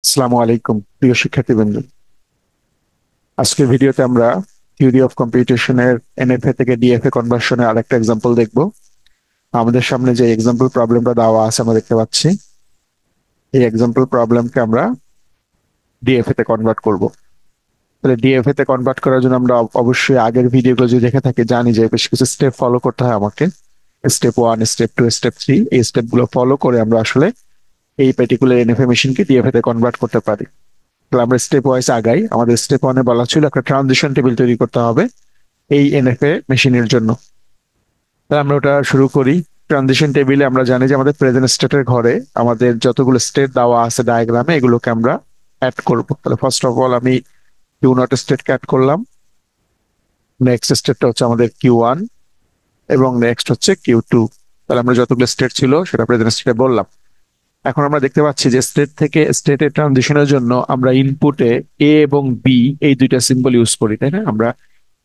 আসসালামু আলাইকুম প্রিয় শিক্ষার্থীবৃন্দ। আজকের ভিডিওতে আমরা থিওরি অফ কম্পিউটেশনের এনএফএ থেকে ডিএফএ কনভার্সনের আরেকটা এক্সাম্পল দেখব। আমাদের সামনে যে এক্সাম্পল প্রবলেমটা দেওয়া আছে আমরা দেখতে পাচ্ছি, এই এক্সাম্পল প্রবলেমকে আমরা ডিএফএ তে কনভার্ট করব। তাহলে ডিএফএ তে কনভার্ট করার জন্য আমরা অবশ্যই আগের ভিডিওগুলো যদি দেখে থাকি জানি যে বেশ কিছু স্টেপ ফলো করতে হয় আমাকে। স্টেপ 1, স্টেপ 2, স্টেপ 3, এই স্টেপগুলো ফলো করে আমরা আসলে এই পার্টিকুলার এনএফএ মেশিনকে ডিএফএ তে কনভার্ট করতে পারি। তাহলে আমরা স্টেপ ওয়াইজ আগাই। আমাদের স্টেপ ওয়ানে বলা ছিল একটা ট্রানজিশন টেবিল তৈরি করতে হবে এই এনএফএ মেশিনের জন্য। তাহলে আমরা ওটা শুরু করি। ট্রানজিশন টেবিলে আমরা জানি যে আমাদের প্রেজেন্ট স্টেটের ঘরে আমাদের যতগুলো স্টেট দেওয়া আছে ডায়াগ্রামে এগুলোকে আমরা অ্যাড করব। তাহলে ফার্স্ট অফ অল আমি কিউ নট স্টেটকে অ্যাড করলাম। নেক্সট স্টেটটা হচ্ছে আমাদের কিউ ওয়ান এবং নেক্সট হচ্ছে কিউ টু। তাহলে আমরা যতগুলো স্টেট ছিল সেটা প্রেজেন্ট স্টেটে বললাম। এখন আমরা দেখতে পাচ্ছি যে স্টেট থেকে স্টেটে ট্রানজিশনের জন্য আমরা ইনপুটে এ এবং বি এই দুইটা সিম্বল ইউজ করি, তাই না? আমরা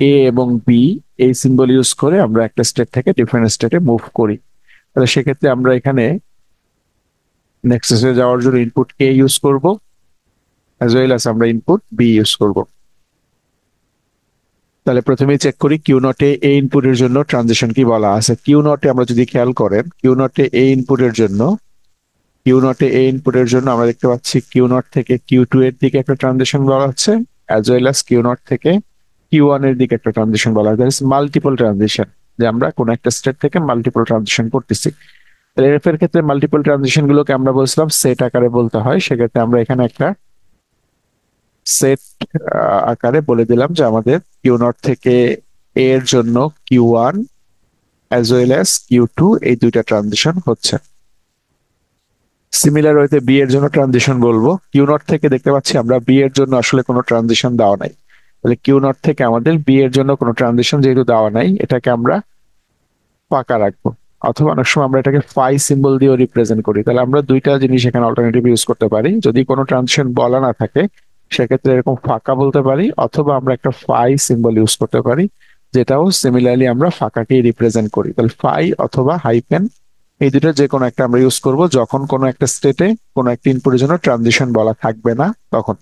এ এবং বি এই সিম্বল ইউজ করে আমরা একটা স্টেট থেকে ডিফারেন্ট স্টেটে মুভ করি। তাহলে সেক্ষেত্রে আমরা এখানে নেক্সট স্টেজে যাওয়ার জন্য ইনপুট এ ইউজ করব, অ্যাজ ওয়েল অ্যাজ আমরা ইনপুট বি ইউজ করব। তাহলে প্রথমেই চেক করি কিউ নটে এ ইনপুটের জন্য ট্রানজিশন কি বলা আছে। কিউ নটে আমরা যদি খেয়াল করেন, কিউ নটে এ ইনপুটের জন্য আমরা দেখতে পাচ্ছি কিউ নট থেকে কিউ টু এর দিকে একটা ট্রানজিশন বলা হচ্ছে, as well as Q naught থেকে কিউ ওয়ান এর দিকে একটা ট্রানজিশন বলা হচ্ছে। মাল্টিপল ট্রানজিশন, যে আমরা কোন একটা স্টেট থেকে মাল্টিপল ট্রানজিশন করতেছি। এফ এর ক্ষেত্রে মাল্টিপল ট্রানজিশন গুলোকে আমরা বলছিলাম সেট আকারে বলতে হয়। সেক্ষেত্রে আমরা এখানে একটা সেট আকারে বলে দিলাম যে আমাদের কিউ নট থেকে এ এর জন্য Q one as well as Q two এই দুইটা ট্রানজিশন হচ্ছে। সিমিলার ওয়েতে বি এর জন্য ট্রানজিশন বলবো। কিউ নট থেকে দেখতে পাচ্ছি আমরা বি এর জন্য আসলে কোনো ট্রানজিশন দেওয়া নাই। তাহলে কিউ নট থেকে আমাদের বি এর জন্য কোনো ট্রানজিশন যেহেতু দেওয়া নাই, এটাকে আমরা ফাঁকা রাখবো। অথবা অনেক সময় আমরা এটাকে ফাই সিম্বল দিয়েও রিপ্রেজেন্ট করি। তাহলে আমরা দুইটা জিনিস এখানে অল্টারনেটিভ ইউজ করতে পারি। যদি কোনো ট্রানজিশন বলা না থাকে সেক্ষেত্রে এরকম ফাঁকা বলতে পারি, অথবা আমরা একটা ফাই সিম্বল ইউজ করতে পারি, যেটাও সিমিলারলি আমরা ফাঁকাকেই রিপ্রেজেন্ট করি। তাহলে ফাই অথবা হাইপেন এই দুটো যে কোনো একটা আমরা ইউজ করব যখন কোনো একটা স্টেটে কোনো একটা ইনপুটের জন্য ট্রানজিশন বলা থাকবে না তখন।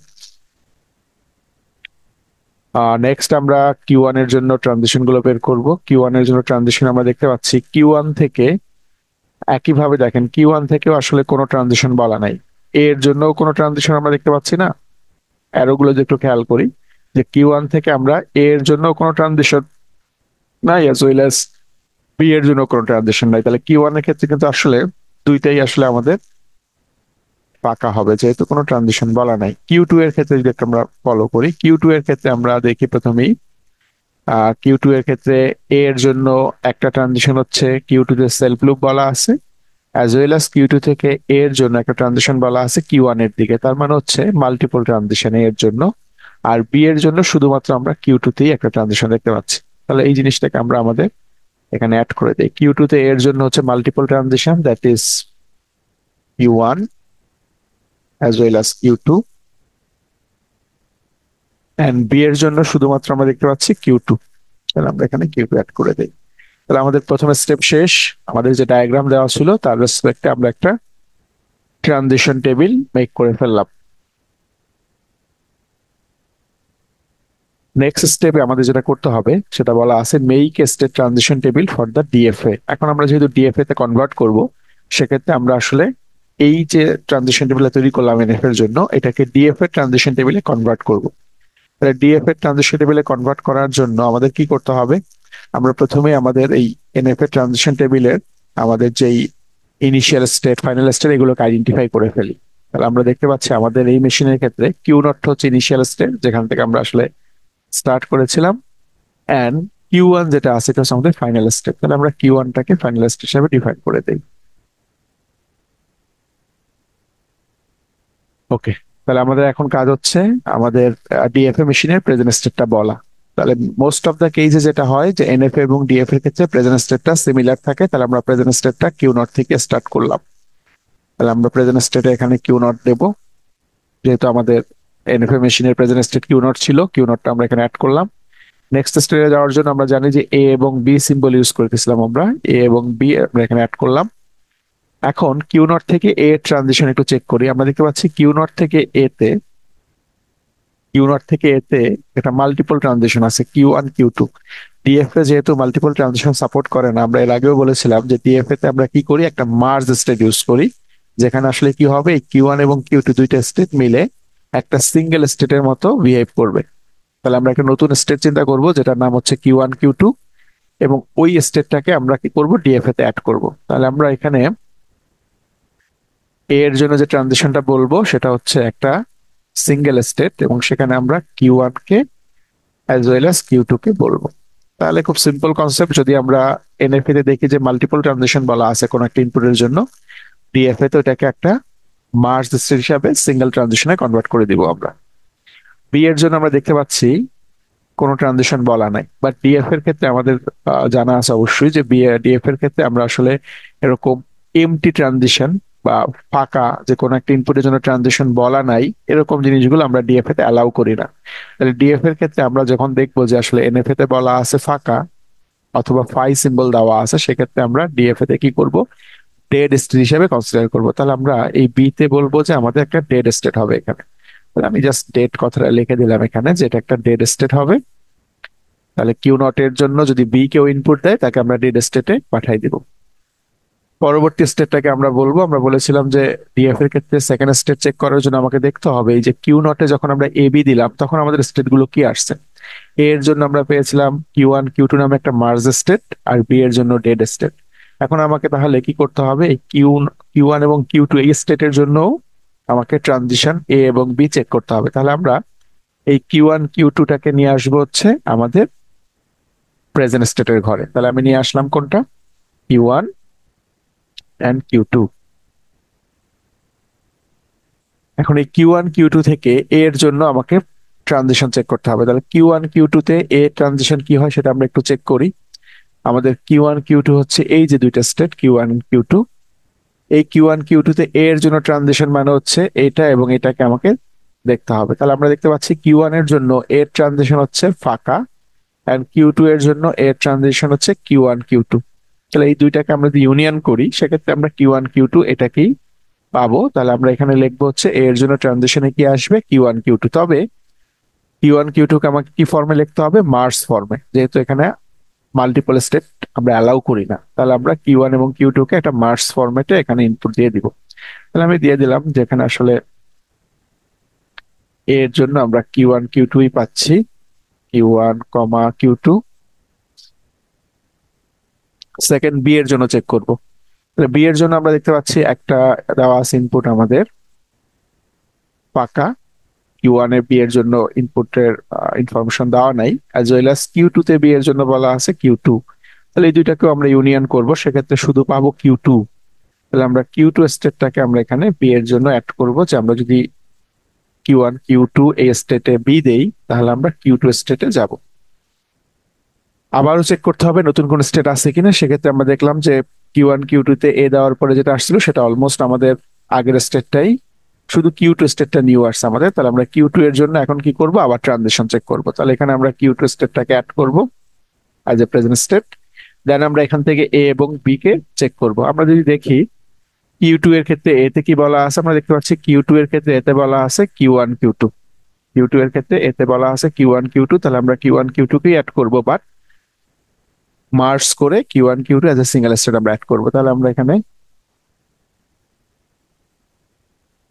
নেক্সট আমরা কিউ ওয়ান এর জন্য ট্রানজিশন গুলো বের করব। কিউ ওয়ান এর জন্য ট্রানজিশন আমরা দেখতে পাচ্ছি কিউ ওয়ান থেকে একইভাবে দেখেন কিউ ওয়ান থেকেও আসলে কোনো ট্রানজিশন বলা নাই। এর জন্য কোনো ট্রানজিশন আমরা দেখতে পাচ্ছি না। অ্যারো গুলো যদি একটু খেয়াল করি যে কিউ ওয়ান থেকে আমরা এর জন্য কোনো ট্রানজিশন নাই, অ্যাজ ওয়েল অ্যাজ বি এর জন্য কোনো ট্রানজিশন নাই। তাহলে কিউ ওয়ান এর ক্ষেত্রে কিন্তু আসলে দুইটাই আসলে আমাদের ফাঁকা হবে যেহেতু কোনো ট্রানজিশন বলা নাই। কিউ টু এর ক্ষেত্রে যদি আমরা ফলো করি, কিউ টু এর ক্ষেত্রে আমরা দেখি প্রথমেই কিউ টু এর ক্ষেত্রে এ এর জন্য একটা ট্রানজিশন হচ্ছে কিউ টু তে সেলফ লুপ বলা আছে, as well as Q two থেকে এ এর জন্য একটা ট্রানজিশন বলা আছে কিউ ওয়ান এর দিকে। তার মানে হচ্ছে মাল্টিপল ট্রানজিশন এর জন্য। আর বি এর জন্য শুধুমাত্র আমরা কিউ টু তেই একটা ট্রানজিশন দেখতে পাচ্ছি। তাহলে এই জিনিসটাকে আমরা আমাদের এখানে অ্যাড করে দিই। কিউ টু তে এর জন্য হচ্ছে multiple transition, that is Q one as well as Q two, and B এর জন্য শুধুমাত্র আমরা দেখতে পাচ্ছি কিউ টু। তাহলে আমরা এখানে কিউ টু অ্যাড করে দিই। তাহলে আমাদের প্রথম স্টেপ শেষ। আমাদের যে ডায়াগ্রাম দেওয়া ছিল তার রেসপেক্টে আমরা একটা ট্রানজিশন টেবিল মেক করে ফেললাম। নেক্সট স্টেপে আমাদের যেটা করতে হবে সেটা বলা আছে make a state transition table for the DFA. এখন আমরা যেহেতু ডিএফএ তে কনভার্ট করব সেক্ষেত্রে আমরা আসলে এই যে ট্রানজিশন টেবিল তৈরি করলাম এনএফ এর জন্য এটাকে ডিএফএ ট্রানজিশন টেবিলে কনভার্ট করব। তাহলে ডিএফএ ট্রানজিশন টেবিলে কনভার্ট করার জন্য আমাদের কি করতে হবে? আমরা প্রথমে আমাদের এই এনএফএ ট্রানজিশন টেবিলের আমাদের যেই ইনিশিয়াল স্টেট ফাইনাল স্টেট এগুলোকে আইডেন্টিফাই করে ফেলি। তাহলে আমরা দেখতে পাচ্ছি আমাদের এই মেশিনের ক্ষেত্রে কিউ নট হচ্ছে ইনিশিয়াল স্টেট যেখান থেকে আমরা আসলে স্টার্ট করেছিলাম, এন্ড কিউ ওয়ান যেটা আছে এটা হচ্ছে আমাদের ফাইনাল স্টেট। তাহলে আমরা কিউ ওয়ানটাকে ফাইনাল স্টেট হিসেবে ডিফাইন করে দিই। ওকে, তাহলে আমাদের এখন কাজ হচ্ছে আমাদের ডিএফএ মেশিনের প্রেজেন্ট স্টেটটা বলা। তাহলে মোস্ট অফ দ্য কেসে যেটা হয় যে এনএফএ এবং ডিএফএ এর ক্ষেত্রে প্রেজেন্ট স্টেটটা সিমিলার থাকে। তাহলে আমরা প্রেজেন্ট স্টেটটা কিউ নট থেকে স্টার্ট করলাম। তাহলে আমরা প্রেজেন্ট স্টেটে এখানে কিউ নট দেবো, যেহেতু আমাদের এনএফএ মেশিনের প্রেজেন্ট স্টেট কিউ নট ছিল, কিউ নটটা আমরা এখানে অ্যাড করলাম। নেক্সট স্টেজে যাওয়ার জন্য আমরা জানি যে এ এবং বি সিম্বল ইউজ করতেছিলাম আমরা, এ এবং বি আমরা এখানে অ্যাড করলাম। এখন কিউ নট থেকে এ ট্রানজিশন একটু চেক করি। আমরা দেখতে পাচ্ছি কিউ নট থেকে এতে একটা মাল্টিপল ট্রানজিশন আছে, কিউ 1 কিউ 2। ডিএফএ যেহেতু মাল্টিপল ট্রানজিশন সাপোর্ট করে না, আমরা এর আগেও বলেছিলাম যে ডিএফএ তে আমরা কি করি, একটা মার্জ স্টেট ইউজ করি, যেখানে আসলে কি হবে, কিউ 1 এবং কিউ 2 দুইটা স্টেট মিলে একটা সিঙ্গেল স্টেটের মতো বিহেভ করবে। তাহলে আমরা একটা নতুন স্টেট চিন্তা করব, যেটার নাম হচ্ছে কিউ 1 কিউ 2, এবং ওই স্টেটটাকে আমরা কি করব, ডিএফএ তে অ্যাড করব। তাহলে আমরা এখানে এর জন্য যে ট্রানজিশনটা বলবো সেটা হচ্ছে একটা সিঙ্গেল স্টেট, এবং সেখানে আমরা কিউ 1 কে অ্যাজ ওয়েল অ্যাজ কিউ 2 কে বলবো। তাহলে খুব সিম্পল কনসেপ্ট। যদি আমরা এনএফএ তে দেখি যে মাল্টিপল ট্রানজিশন বলা আছে কোনো একটা ইনপুটের জন্য, ডিএফএ তো এটাকে একটা মার্জ স্টেট হিসাবে সিঙ্গেল ট্রানজিশনে কনভার্ট করে দিব আমরা। বি এর জন্য আমরা দেখতে পাচ্ছি কোনো ট্রানজিশন বলা নাই, বাট ডিএফ এর ক্ষেত্রে আমাদের জানা আছে অবশ্যই যে ডিএফ এর ক্ষেত্রে আমরা আসলে এরকম এমটি ট্রানজিশন বা ফাঁকা, যে কোনো একটা ইনপুটের জন্য ট্রানজিশন বলা নাই, এরকম জিনিসগুলো আমরা ডিএফএ তে অ্যালাউ করি না। তাহলে ডিএফ এর ক্ষেত্রে আমরা যখন দেখবো যে আসলে এনএফএ তে বলা আছে ফাঁকা অথবা ফাই সিম্বল দেওয়া আছে, সেক্ষেত্রে আমরা ডিএফএ তে কি করব, ডেড স্টেট হিসেবে কনসিডার করব। তাহলে আমরা এই বি তে বলবো যে আমাদের একটা ডেড স্টেট হবে এখানে। তাহলে আমি জাস্ট ডেড কথাটা লিখে দিলাম এখানে যে এটা একটা ডেড স্টেট হবে। তাহলে কিউ 0 এর জন্য যদি বি কেউ ইনপুট দেয়, তাকে আমরা ডেড স্টেটে পাঠাই দিব। পরবর্তী স্টেটটাকে আমরা বলবো, আমরা বলেছিলাম যে ডিএফ এর ক্ষেত্রে সেকেন্ড স্টেট চেক করার জন্য আমাকে দেখতে হবে এই যে কিউ 0 যখন আমরা এ বি দিলাম, তখন আমাদের স্টেট গুলো কি আসছে। এ এর জন্য আমরা পেয়েছিলাম কিউ 1 কিউ 2 নামে একটা মার্জ স্টেট, আর বি এর জন্য ডেড স্টেট। এখন আমাকে তাহলে কি করতে হবে, এই কিউ 1 এবং কিউ 2 এই স্টেটের জন্য আমাকে ট্রানজিশন এ এবং বি চেক করতে হবে। তাহলে আমরা এই কিউ 1 কিউ 2 টাকে নিয়ে আসবো হচ্ছে আমাদের প্রেজেন্ট স্টেটের ঘরে। তাহলে আমি নিয়ে আসলাম কোনটা, কিউ 1 এন্ড কিউ 2। এখন এই কিউ 1 কিউ 2 থেকে এ এর জন্য আমাকে ট্রানজিশন চেক করতে হবে। তাহলে কিউ 1 কিউ 2 তে এ ট্রানজিশন কি হয় সেটা আমরা একটু চেক করি। আমাদের কিউ 1 কিউ 2 হচ্ছে এই যে দুইটা স্টেট কিউ 1 কিউ 2। এই কিউ 1 কিউ 2 তে এ এর জন্য ট্রানজিশন মানে হচ্ছে এটা এবং এটাকে আমাকে দেখতে হবে। তাহলে আমরা দেখতে পাচ্ছি কিউ 1 এর জন্য এর ট্রানজিশন হচ্ছে ফাঁকা, এন্ড কিউ 2 এর জন্য এর ট্রানজিশন হচ্ছে কিউ 1 কিউ 2। তাহলে এই দুইটাকে আমরা যদি ইউনিয়ন করি, সেক্ষেত্রে আমরা কিউ 1 কিউ 2 এটাকেই পাবো। তাহলে আমরা এখানে লিখবো হচ্ছে এর জন্য ট্রানজিশনে কি আসবে, কিউ 1 কিউ 2। তবে কিউ 1 কিউ 2 কে আমাকে কি ফর্মে লিখতে হবে, মার্জ ফর্মে, যেহেতু এখানে মাল্টিপল স্টেট আমরা অ্যালাউ করি না। তাহলে আমরা কিউ 1 এবং কিউ 2 কে একটা মার্জ ফরম্যাটে এখানে ইনপুট দিয়ে দিব। তাহলে আমি দিয়ে দিলাম যেখানে আসলে এর জন্য আমরা কিউ 1 কিউ 2 পাচ্ছি, কিউ 1 কিউ 2। সেকেন্ড বি এর জন্য চেক করব। বি এর জন্য আমরা দেখতে পাচ্ছি একটা দেওয়া আছে ইনপুট আমাদের ফাঁকা, কিউ 1 এ বি এর জন্য ইনপুটের ইনফরমেশন দেওয়া নাই, অ্যাজ ওয়েল অ্যাজ কিউ 2 তে বি এর জন্য বলা আছে কিউ 2। তাহলে এই দুইটাকেও আমরা ইউনিয়ন করব, সেক্ষেত্রে শুধু পাবো কিউ 2। তাহলে আমরা কিউ 2 স্টেটটাকে আমরা এখানে বি এর জন্য অ্যাড করব, যে আমরা যদি কিউ 1 কিউ 2 এই স্টেটে বি দেই, তাহলে আমরা কিউ 2 স্টেটে যাব। আবারও চেক করতে হবে নতুন কোন স্টেট আছে কিনা। সেক্ষেত্রে আমরা দেখলাম যে কিউ 1 কিউ 2 তে এ দেওয়ার পরে যেটা আসছিল সেটা অলমোস্ট আমাদের আগের স্টেটটাই, শুধু কিউ 2 স্টেটটা নিউ আসছে আমাদের। তাহলে আমরা কিউ 2 এর জন্য এখন কি করব, আবার ট্রানজিশন চেক করব। তাহলে এখানে আমরা কিউ 2 স্টেটটাকে অ্যাড করব অ্যাজ এ প্রেজেন্ট স্টেট। দেন আমরা এখান থেকে এ এবং বি কে চেক করব। আমরা যদি দেখি কিউ 2 এর ক্ষেত্রে এতে কি বলা আছে, আমরা দেখতে পাচ্ছি কিউ 2 এর ক্ষেত্রে এতে বলা আছে কিউ 1 কিউ 2। কিউ 2 এর ক্ষেত্রে এতে বলা আছে কিউ 1 কিউ 2। তাহলে আমরা কিউ 1 কিউ 2 কেই অ্যাড করব, বাট মার্জ করে Q 1 Q 2 as a single state আমরা অ্যাড করবো। তাহলে আমরা এখানে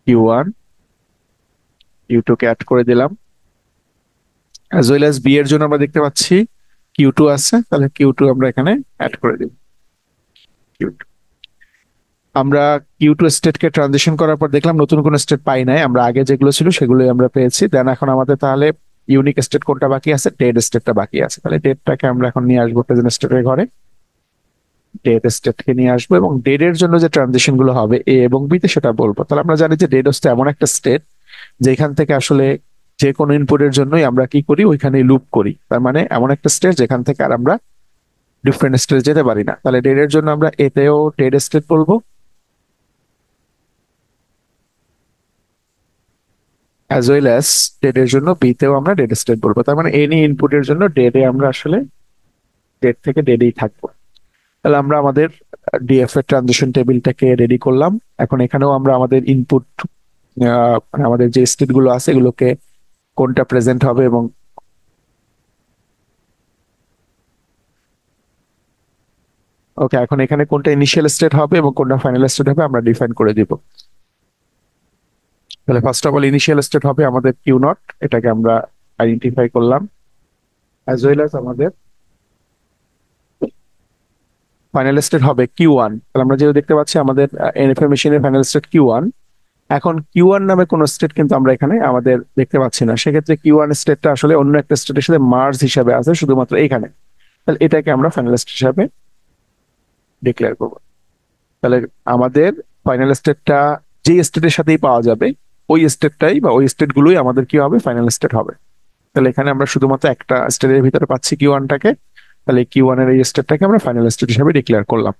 কিউ 1 কিউ 2 কে অ্যাড করে দিলাম, অ্যাজ ওয়েল অ্যাজ বি এর জন্য আমরা দেখতে পাচ্ছি কিউ 2 আছে, তাহলে কিউ 2 আমরা এখানে অ্যাড করে দিব কিউ 2। আমরা কিউ 2 স্টেটকে ট্রানজিশন করার পর দেখলাম নতুন কোনো স্টেট পাই নাই, আমরা আগে যেগুলো ছিল সেগুলোই আমরা পেয়েছি। দেন এখন আমাদের তাহলে ইউনিক স্টেট কোনটা বাকি আছে, ডেড স্টেটটা বাকি আছে। তাহলে ডেডটাকে আমরা এখন নিয়ে আসবো প্রেজেন্ট স্টেটের ঘরে, ডেড স্টেটকে নিয়ে আসবো, এবং ডেড এর জন্য যে ট্রানজিশন গুলো হবে এ এবং বি তে সেটা বলবো। তাহলে আমরা জানি যে ডেড হচ্ছে এমন একটা স্টেট যেখান থেকে আসলে যে কোনো ইনপুটের জন্যই আমরা কি করি, ওইখানে লুপ করি। তার মানে এমন একটা স্টেট যেখান থেকে আর আমরা ডিফারেন্ট স্টেটে যেতে পারি না। তাহলে ডেড এর জন্য আমরা এতেও ডেড স্টেট বলবো, অ্যাজ ওয়েল অ্যাজ ডেড এর জন্য বি তেও আমরা ডেড স্টেট বলবো। তার মানে এনি ইনপুটের জন্য ডেডে আমরা আসলে ডেড থেকে ডেডেই থাকবো। তাহলে আমরা আমাদের ডিএফ এর ট্রানজিশন টেবিলটাকে রেডি করলাম। এখন এখানেও আমরা আমাদের ইনপুট মানে আমাদের যে স্টেট গুলো আছে এগুলোকে কোনটা প্রেজেন্ট হবে এবং ওকে, এখন এখানে কোনটা ইনিশিয়াল স্টেট হবে এবং কোনটা ফাইনাল স্টেট হবে আমরা ডিফাইন করে দিব। তাহলে first of all initial state হবে আমাদের কিউ নট, এটাকে আমরা আইডেন্টিফাই করলাম, অ্যাজ ওয়েল অ্যাজ আমাদের ফাইনাল স্টেট হবে কিউ ওয়ান। তাহলে আমরা যেহেতু দেখতে পাচ্ছি আমাদের এনএফএ মেশিনের ফাইনাল স্টেট কিউ ওয়ান। এখন কিউ ওয়ান নামে কোনো স্টেট কিন্তু আমরা এখানে আমাদের দেখতে পাচ্ছি না, সেক্ষেত্রে কিউ ওয়ান স্টেটটা আসলে অন্য একটা স্টেটের সাথে মার্জ হিসাবে আছে শুধুমাত্র এখানে। তাহলে এটাকে আমরা ফাইনাল স্টেট হিসাবে ডিক্লেয়ার করবো। তাহলে আমাদের ফাইনাল স্টেটটা যে স্টেটের সাথেই পাওয়া যাবে ওই স্টেটটাই বা ওই স্টেট গুলোই আমাদের কি হবে, ফাইনাল স্টেট হবে। তাহলে এখানে আমরা শুধুমাত্র একটা স্টেটের ভিতরে পাচ্ছি কিউ ওয়ানটাকে, তাহলে কিউ ওয়ান এর এই স্টেটটাকে আমরা ফাইনাল স্টেট হিসাবে ডিক্লেয়ার করলাম।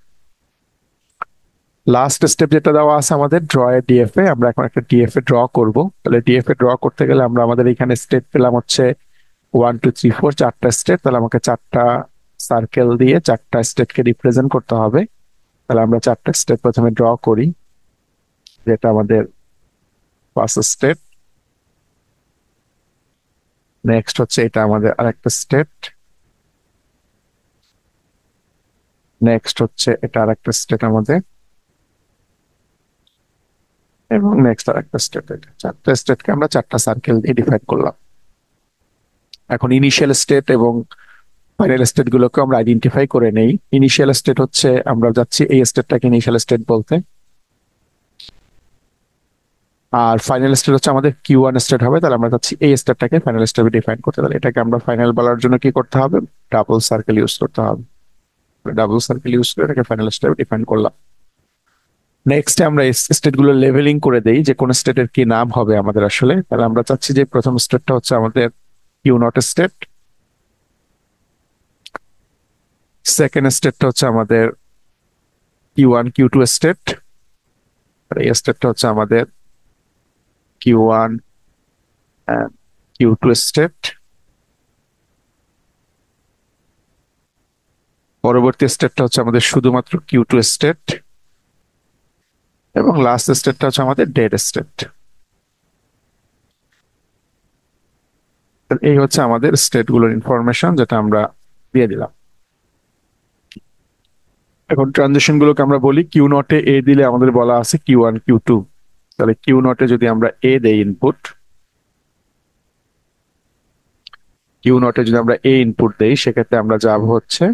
লাস্ট স্টেপ যেটা দেওয়া আছে আমাদের ড্র এ ডিএফএ, আমরা এখন একটা ডিএফএ ড্র করব। তাহলে ডিএফএ ড্র করতে গেলে আমরা আমাদের এখানে স্টেট পেলাম হচ্ছে 1 2 3 4, চারটা স্টেট। তাহলে আমাকে চারটা সার্কেল দিয়ে চারটা স্টেটকে রিপ্রেজেন্ট করতে হবে। তাহলে আমরা চারটা স্টেট প্রথমে ড্র করি, যেটা আমাদের ফার্স্ট স্টেট, নেক্সট হচ্ছে এটা আমাদের আরেকটা স্টেট, নেক্সট হচ্ছে এটা আরেকটা স্টেট আমাদের, এবং নেক্সট আরেকটা স্টেট। এটা চারটা স্টেটকে আমরা চারটা সার্কেল দিয়ে ডিফাইন করলাম। এখন ইনিশিয়াল স্টেট এবং ফাইনাল স্টেট গুলোকে আমরা আইডেন্টিফাই করে নেই। ইনিশিয়াল স্টেট হচ্ছে আমরা যাচ্ছি এই স্টেটটাকে ইনিশিয়াল স্টেট বলতে, আর ফাইনাল স্টেট হচ্ছে আমাদের কিউ ওয়ান স্টেট হবে। তাহলে আমরা যাচ্ছি এই স্টেটটাকে ফাইনাল স্টেটে ডিফাইন করতে। তাহলে এটাকে আমরা ফাইনাল বলার জন্য কি করতে হবে, ডাবল সার্কেল ইউজ করতে হবে। ডাবল সার্কেল ইউজ করে এটাকে ফাইনাল স্টেটে ডিফাইন করলাম। নেক্সট আমরা স্টেট গুলো লেভেলিং করে দেই যে কোন স্টেটের কি নাম হবে আমাদের আসলে। তাহলে আমরা চাচ্ছি যে প্রথম স্টেটটা হচ্ছে আমাদের কিউ নট স্টেট, সেকেন্ড স্টেটটা হচ্ছে আমাদের q one q two state, আর এই স্টেটটা হচ্ছে আমাদের q one q two state. পরবর্তী স্টেটটা হচ্ছে আমাদের শুধুমাত্র কিউ টু স্টেট, এবং লাস্ট স্টেটটা হচ্ছে আমাদের ডেড স্টেট। এই হচ্ছে আমাদের স্টেট গুলোর ইনফরমেশন যেটা আমরা দিয়ে দিলাম। এখন ট্রানজিশন গুলোকে আমরা বলি, কিউ নটে এ দিলে আমাদের বলা আছে কিউ ওয়ান কিউ টু। তাহলে কিউ নটে যদি আমরা এ দেই ইনপুট, কিউ নটে যদি আমরা এ ইনপুট দেই সেক্ষেত্রে আমরা যাব হচ্ছে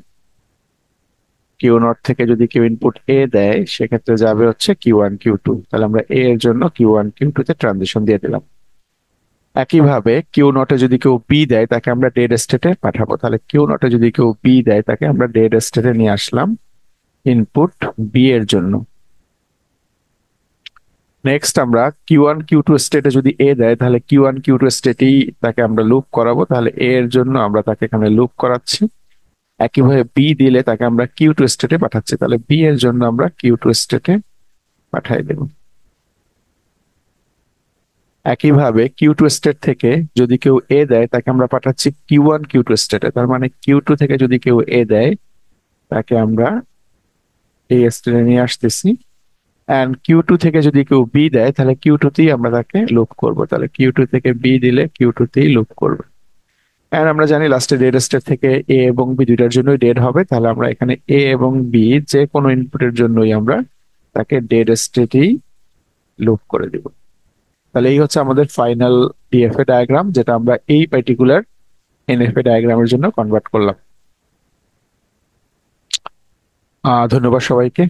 কিউ নট থেকে যদি কেউ ইনপুট এ দেয় সেক্ষেত্রে যাবে হচ্ছে কিউ ওয়ান কিউ টু। তাহলে আমরা এ এর জন্য কিউ ওয়ান কিউ টু তে ট্রানজিশন দিয়ে দিলাম। একইভাবে কিউ নটে যদি কেউ বি দেয় তাকে আমরা ডেড স্টেটে পাঠাবো। তাহলে কিউ নটে যদি কেউ বি দেয় তাকে আমরা ডেড স্টেটে নিয়ে আসলাম ইনপুট বি এর জন্য। নেক্সট আমরা কিউ ওয়ান কিউ টু স্টেটে যদি এ দেয় তাহলে কিউ ওয়ান কিউ টু স্টেটেই তাকে আমরা লুপ করাবো। তাহলে এ এর জন্য আমরা তাকে এখানে লুপ করাচ্ছি। একইভাবে বি দিলে তাকে আমরা কিউ টু স্টেটে পাঠাচ্ছি। তাহলে বি এর জন্য আমরা কিউ টু স্টেটে পাঠাই দেব। একইভাবে কিউ টু স্টেট থেকে যদি কেউ এ দেয় তাকে আমরা পাঠাচ্ছি কিউ ওয়ান কিউ টু স্টেটে। তার মানে কিউ টু থেকে যদি কেউ এ দেয় তাকে আমরা এই স্টেটে নিয়ে আসতেছি। অ্যান্ড কিউ টু থেকে যদি কেউ বি দেয় তাহলে কিউ টু তেই আমরা তাকে লুপ করবো। তাহলে কিউ টু থেকে বি দিলে কিউ টু তেই লুপ করবো। এন্ড আমরা জানি লাস্টে ডেড স্টেট থেকে এ এবং বি দুইটার জন্যই ডেড হবে। তাহলে আমরা এখানে এ এবং বি যে কোনো ইনপুটের জন্যই আমরা তাকে ডেড স্টেটেই লুপ করে দিব। তাহলে এই হচ্ছে আমাদের ফাইনাল ডিএফএ ডায়াগ্রাম, যেটা আমরা এই পার্টিকুলার এনএফএ ডায়াগ্রামের জন্য কনভার্ট করলাম। ধন্যবাদ সবাইকে।